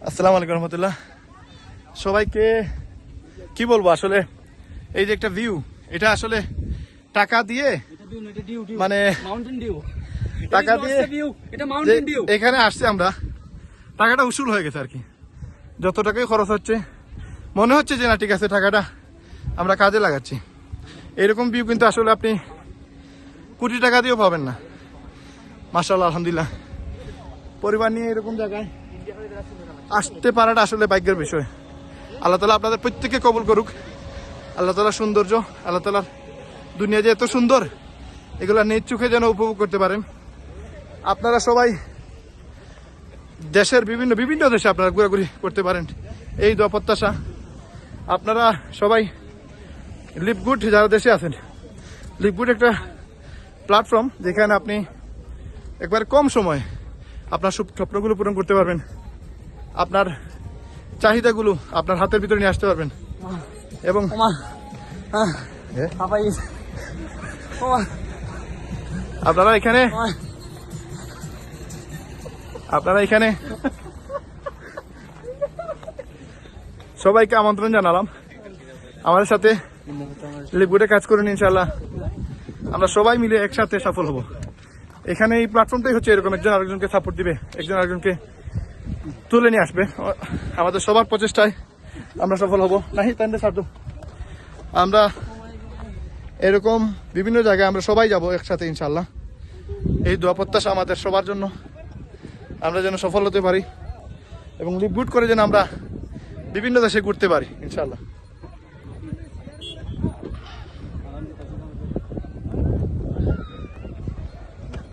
আসসালামু আলাইকুম রহমতুল্লাহ। সবাইকে কি বলবো, আসলে এই যে একটা ভিউ, এটা আসলে টাকা দিয়ে মানে টাকা দিয়ে এখানে আসছে, আমরা টাকাটা উসুল হয়ে গেছে আর কি। যত টাকাই খরচ হচ্ছে মনে হচ্ছে যে না ঠিক আছে, টাকাটা আমরা কাজে লাগাচ্ছি। এরকম ভিউ কিন্তু আসলে আপনি কোটি টাকা দিয়েও পাবেন না। মাশাআল্লাহ, আলহামদুলিল্লাহ, পরিবার নিয়ে এরকম জায়গায় আসতে পারাটা আসলে ভাগ্যের বিষয়। আল্লাহ তাআলা আপনাদের প্রত্যেককে কবুল করুক। আল্লাহ তাআলার সৌন্দর্য, আল্লাহ তাআলার দুনিয়া যে এত সুন্দর, এগুলো নিজ চোখে যেন উপভোগ করতে পারেন। আপনারা সবাই দেশের বিভিন্ন দেশে আপনারা ঘোরাঘুরি করতে পারেন, এই দোয়া প্রত্যাশা। আপনারা সবাই লিভগুড, যারা দেশে আছেন, লিভগুড একটা প্ল্যাটফর্ম যেখানে আপনি একবার কম সময়ে আপনার স্বপ্নগুলো পূরণ করতে পারবেন, আপনার চাহিদাগুলো আপনার হাতের ভিতরে নিয়ে আসতে পারবেন। এবং আপনারা এখানে সবাইকে আমন্ত্রণ জানালাম আমাদের সাথে লিভগুডে কাজ করুন। ইনশাআল্লাহ আমরা সবাই মিলে একসাথে সফল হব। এখানে এই প্ল্যাটফর্মটাই হচ্ছে এরকম, একজন আরেকজনকে সাপোর্ট দিবে, একজন আরেকজনকে তুলে নিয়ে আসবে। আমাদের সবার প্রচেষ্টায় আমরা সফল হব। নাহি তাইলে ছাড়তো, আমরা এরকম বিভিন্ন জায়গায় আমরা সবাই যাব একসাথে ইনশাআল্লাহ। এই দোয়া প্রত্যাশা আমাদের সবার জন্য, আমরা যেন সফল হতে পারি এবং লিভগুড করে যেন আমরা বিভিন্ন দেশে ঘুরতে পারি ইনশাআল্লাহ।